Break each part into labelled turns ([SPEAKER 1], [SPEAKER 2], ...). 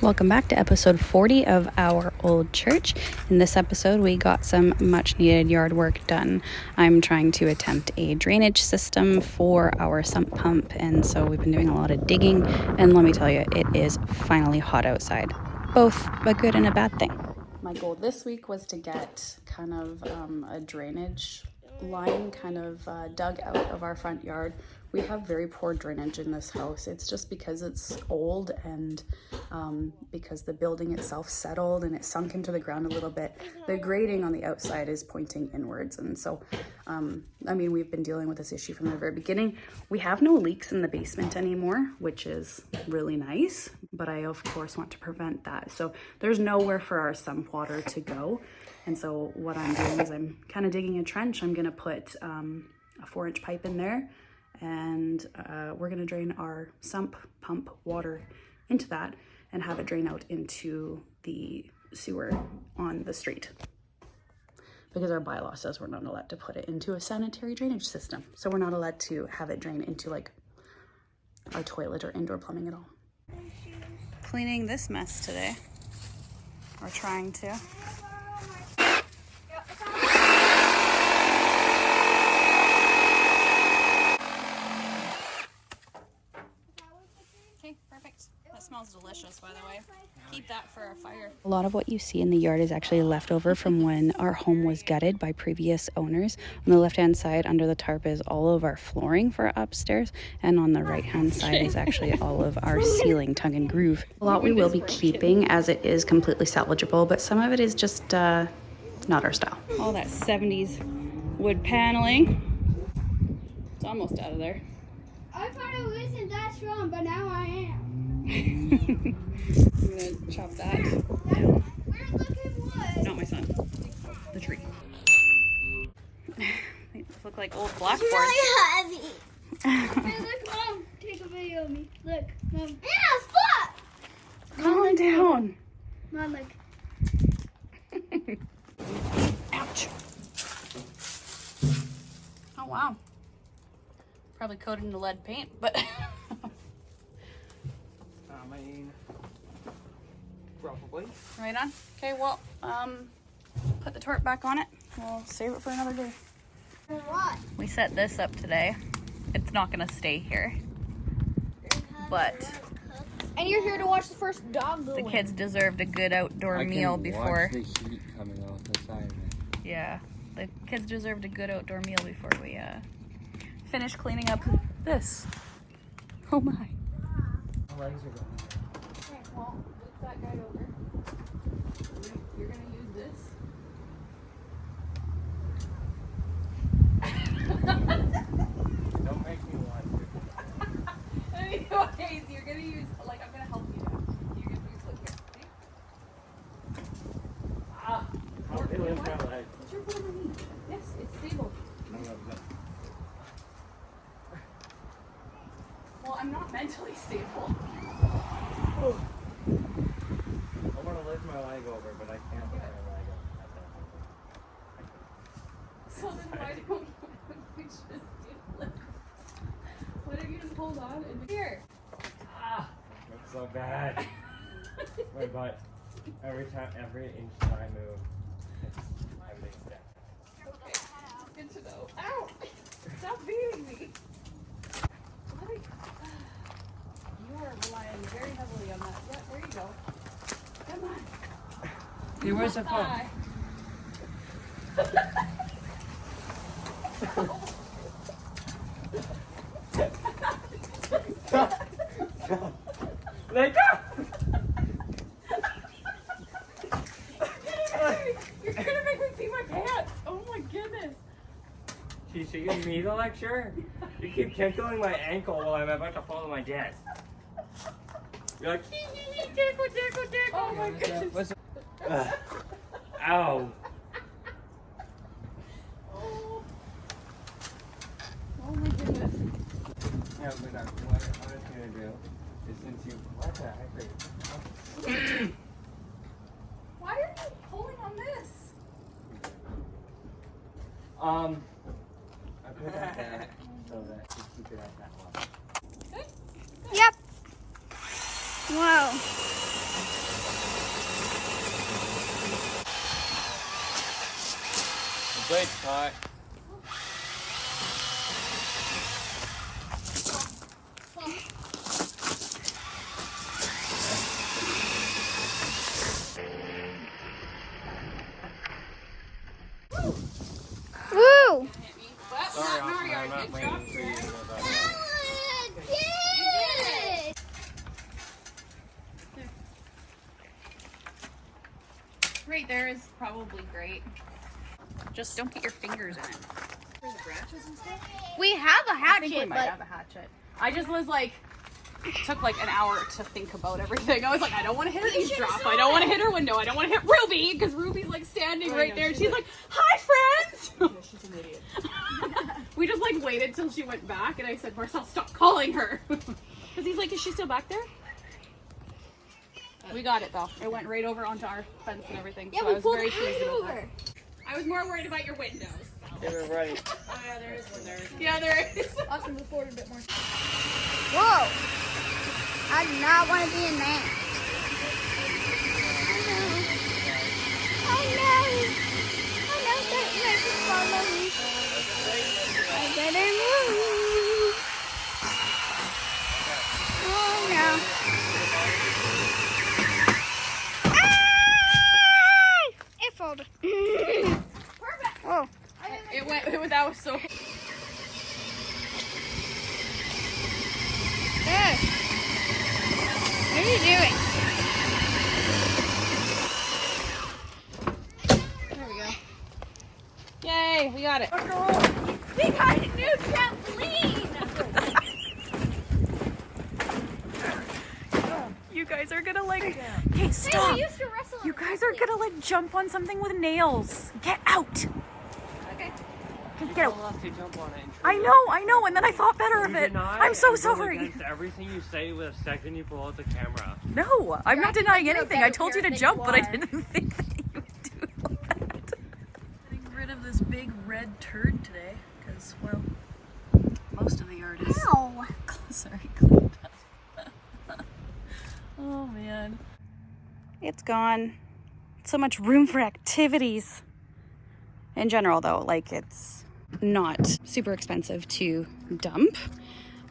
[SPEAKER 1] Welcome back to episode 40 of our old church. In this episode, we got some much needed yard work done. I'm trying to attempt a drainage system for our sump pump, and so we've been doing a lot of digging, and let me tell you, it is finally hot outside. Both a good and a bad thing. My goal this week was to get kind of a drainage line dug out of our front yard. We have very poor drainage in this house. It's just because it's old and because the building itself settled and it sunk into the ground a little bit. The grading on the outside is pointing inwards, and so we've been dealing with this issue from the very beginning. We have no leaks in the basement anymore, which is really nice, but I of course want to prevent that. So there's nowhere for our sump water to go. And so what I'm doing is I'm kind of digging a trench. I'm gonna put a 4-inch pipe in there, and we're gonna drain our sump pump water into that and have it drain out into the sewer on the street. Because our bylaw says we're not allowed to put it into a sanitary drainage system. So we're not allowed to have it drain into like our toilet or indoor plumbing at all. Cleaning this mess today, or trying to. Okay, perfect. That smells delicious, by the way. Keep that for our fire. A lot of what you see in the yard is actually leftover from when our home was gutted by previous owners. On the left-hand side under the tarp is all of our flooring for upstairs, and on the right-hand side is actually all of our ceiling tongue and groove. A lot we will be keeping as it is completely salvageable, but some of it is just not our style. All that 70s wood paneling. It's almost out of there.
[SPEAKER 2] I thought it wasn't that strong, but now I am.
[SPEAKER 1] I'm gonna chop that down.
[SPEAKER 2] We're looking wood.
[SPEAKER 1] Not my son. The tree. These look like old blackboards.
[SPEAKER 2] It's really heavy. Hey, look, Mom. Take a video of me. Look, Mom. Yeah, spot.
[SPEAKER 1] Calm down.
[SPEAKER 2] Mom, look.
[SPEAKER 1] Ouch. Oh, wow. Probably coated in lead paint, but
[SPEAKER 3] probably.
[SPEAKER 1] right on. Okay, well, put the torp back on it. We'll save it for another day.
[SPEAKER 2] What?
[SPEAKER 1] We set this up today. It's not gonna stay here, but
[SPEAKER 2] And you're here to watch the first dog go
[SPEAKER 1] the
[SPEAKER 2] in.
[SPEAKER 1] kids deserved a good outdoor meal before.
[SPEAKER 3] Watch the heat coming off the side of it.
[SPEAKER 1] Yeah, the kids deserved a good outdoor meal before we finish cleaning up this. Oh my.
[SPEAKER 3] My legs are going.
[SPEAKER 1] Okay, well, loop that guy over. You're gonna use this.
[SPEAKER 3] Don't make me want to.
[SPEAKER 1] Okay, so you're gonna use, like, I'm gonna help you now. You're gonna use, look here, okay?
[SPEAKER 3] Ah! I'll feel it in my leg.
[SPEAKER 1] Put your foot underneath. Yes, it's stable. Well, I'm not mentally stable.
[SPEAKER 3] I want to lift my leg over, but I can't lift my leg up.
[SPEAKER 1] So then why don't we just do it? Why don't you just hold on and here?
[SPEAKER 3] Ah! That's so bad. My butt. Every inch that I move, everything's dead.
[SPEAKER 1] Okay, good to know. Ow! Stop beating me. You are relying very heavily on that. Yeah, there you go. Come on.
[SPEAKER 3] Hey, where's the phone?
[SPEAKER 1] Hi.
[SPEAKER 3] Let go!
[SPEAKER 1] You're gonna make me pee my pants. Oh my goodness.
[SPEAKER 3] She's giving me the lecture? You keep tickling my ankle while I'm about to fall to my desk. You're like, tickle, tickle, tickle.
[SPEAKER 1] Oh my goodness.
[SPEAKER 3] Ow.
[SPEAKER 1] Oh. Oh my goodness.
[SPEAKER 3] Yeah, but what I was gonna do is since you, what the heck are you?
[SPEAKER 1] Why are you pulling on this?
[SPEAKER 3] I put that there so that you keep it at that level.
[SPEAKER 1] Good?
[SPEAKER 2] Yep. Wow.
[SPEAKER 3] Good shot.
[SPEAKER 2] Woo!
[SPEAKER 3] Sorry, I'm not waiting for you to go back.
[SPEAKER 1] Right there is probably great. Just don't get your fingers in it. For the branches and stuff?
[SPEAKER 2] We have a
[SPEAKER 1] I think we
[SPEAKER 2] hatchet,
[SPEAKER 1] might
[SPEAKER 2] but
[SPEAKER 1] have a hatchet. I just was like, took like an hour to think about everything. I was like, I don't want to hit her eavesdrop. I don't want to hit her window. I don't want to hit Ruby because Ruby's like standing right there. She's like, hi friends.
[SPEAKER 3] Yeah, she's an idiot.
[SPEAKER 1] We just like waited till she went back and I said, Marcel, stop calling her. Because he's like, is she still back there? We got it though. It went right over onto our fence and everything.
[SPEAKER 2] yeah,
[SPEAKER 1] So I
[SPEAKER 2] we
[SPEAKER 1] was
[SPEAKER 2] pulled
[SPEAKER 1] very
[SPEAKER 2] it
[SPEAKER 1] pleased about
[SPEAKER 2] over.
[SPEAKER 1] that. I was more worried about your windows.
[SPEAKER 3] You were right.
[SPEAKER 1] Oh yeah, there is one there. Yeah, there is.
[SPEAKER 2] I'll have to move forward a bit more. Whoa! I do not want to be in that. I know that makes me follow me. I better move. Oh no. Ah! It folded. Perfect. Whoa.
[SPEAKER 1] That was so.
[SPEAKER 2] Yes. What are you doing?
[SPEAKER 1] There we go. Yay, we got it.
[SPEAKER 2] We got a new trampoline.
[SPEAKER 4] You guys are gonna like. Hey,
[SPEAKER 2] Hey,
[SPEAKER 4] stop!
[SPEAKER 2] we used to wrestle.
[SPEAKER 4] You guys are gonna like jump on something with nails. Get out!
[SPEAKER 2] Okay.
[SPEAKER 4] Get out!
[SPEAKER 3] I'll have to jump on it.
[SPEAKER 4] I know, and then I thought better of
[SPEAKER 3] You
[SPEAKER 4] it.
[SPEAKER 3] deny
[SPEAKER 4] I'm so
[SPEAKER 3] and go
[SPEAKER 4] sorry.
[SPEAKER 3] against everything you say with a second you pull out the camera.
[SPEAKER 4] No, I'm not
[SPEAKER 2] acting
[SPEAKER 4] denying
[SPEAKER 2] like you're a
[SPEAKER 4] anything. I
[SPEAKER 2] better
[SPEAKER 4] told you to
[SPEAKER 2] parent than
[SPEAKER 4] jump,
[SPEAKER 2] you
[SPEAKER 4] but I
[SPEAKER 2] are.
[SPEAKER 4] didn't think that you would do that. Getting rid of this big red turd today, because well, most of the yard is
[SPEAKER 2] Ow.
[SPEAKER 4] sorry cleaned up. Oh man. It's gone. So much room for activities.
[SPEAKER 1] In general though, like it's not super expensive to dump.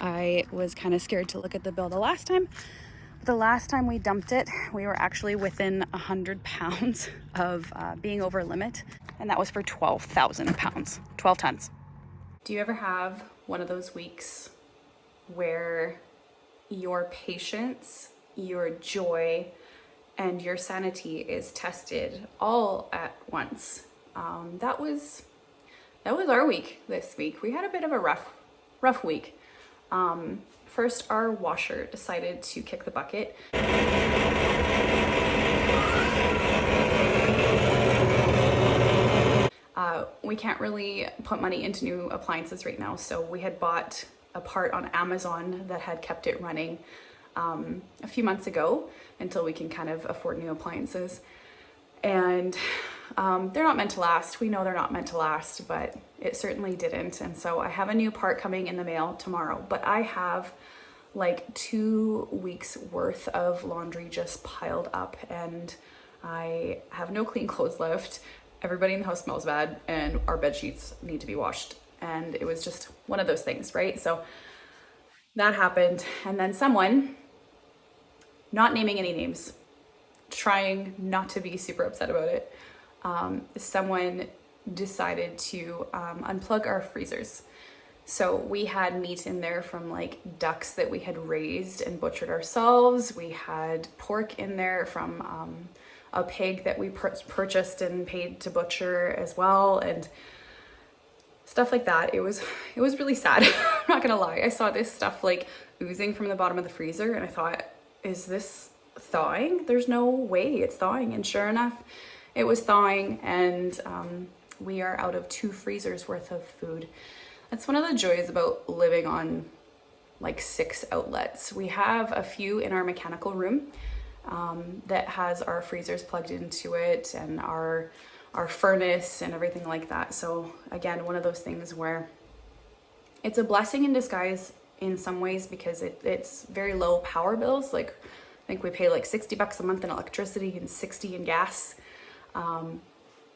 [SPEAKER 1] I was kind of scared to look at the bill the last time. The last time we dumped it, we were actually within 100 pounds of being over limit, and that was for 12,000 pounds, 12 tons. Do you ever have one of those weeks where your patience, your joy, and your sanity is tested all at once? That was our week this week. We had a bit of a rough week. First, our washer decided to kick the bucket. We can't really put money into new appliances right now, so we had bought a part on Amazon that had kept it running a few months ago until we can kind of afford new appliances. And they're not meant to last. We know they're not meant to last, but it certainly didn't. And so I have a new part coming in the mail tomorrow, but I have like 2 weeks worth of laundry just piled up, and I have no clean clothes left. Everybody in the house smells bad, and our bed sheets need to be washed. And it was just one of those things, right? So that happened. And then someone, not naming any names, trying not to be super upset about it, someone decided to unplug our freezers. So we had meat in there from like ducks that we had raised and butchered ourselves. We had pork in there from a pig that we purchased and paid to butcher as well, and stuff like that. It was really sad. I'm not gonna lie. I saw this stuff like oozing from the bottom of the freezer, and I thought, is this thawing? There's no way it's thawing. And sure enough, it was thawing, and we are out of 2 freezers worth of food. That's one of the joys about living on like 6 outlets. We have a few in our mechanical room that has our freezers plugged into it, and our furnace and everything like that. So again, one of those things where it's a blessing in disguise in some ways, because it's very low power bills. Like I think we pay like $60 a month in electricity and $60 in gas.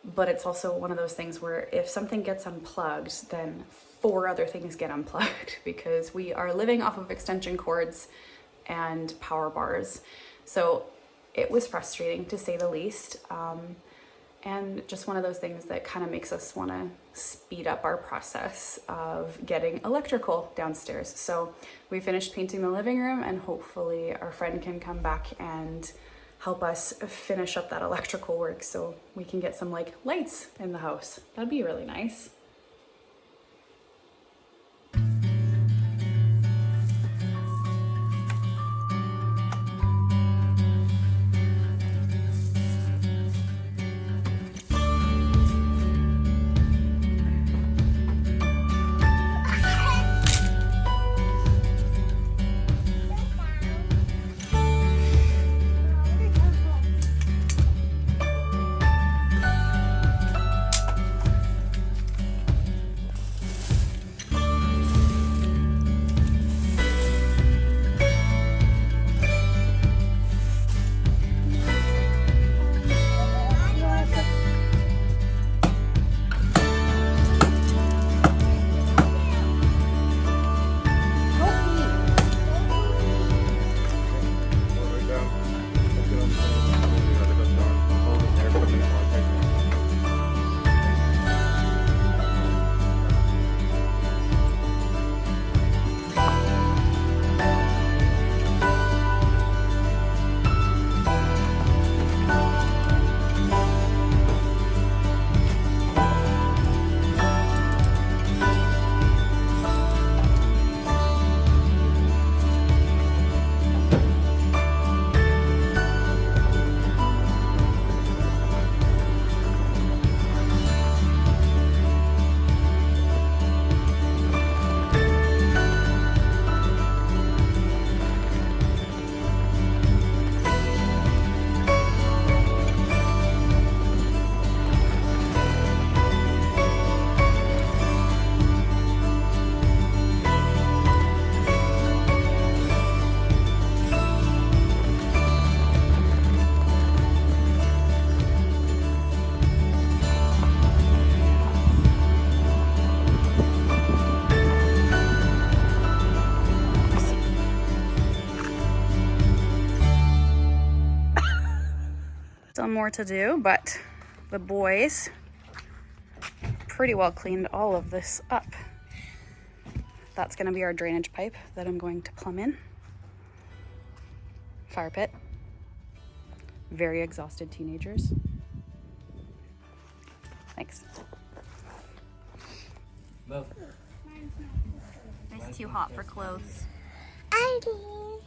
[SPEAKER 1] but it's also one of those things where if something gets unplugged, then 4 other things get unplugged because we are living off of extension cords and power bars. So it was frustrating to say the least. And just one of those things that kind of makes us want to speed up our process of getting electrical downstairs. So we finished painting the living room, and hopefully our friend can come back and help us finish up that electrical work so we can get some like lights in the house. That'd be really nice. Still more to do, but the boys pretty well cleaned all of this up. That's going to be our drainage pipe that I'm going to plumb in. Fire pit. Very exhausted teenagers. Thanks.
[SPEAKER 3] Move.
[SPEAKER 1] It's too hot for clothes.
[SPEAKER 3] Oh,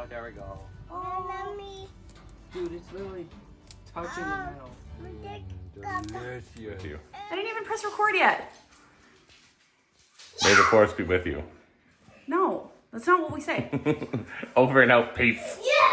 [SPEAKER 3] there we go.
[SPEAKER 2] Mommy.
[SPEAKER 3] Dude, it's literally touching the metal.
[SPEAKER 5] Delicious.
[SPEAKER 1] I didn't even press record yet.
[SPEAKER 5] May the force be with you.
[SPEAKER 1] No, that's not what we say.
[SPEAKER 5] Over and out, peace.
[SPEAKER 2] Yeah.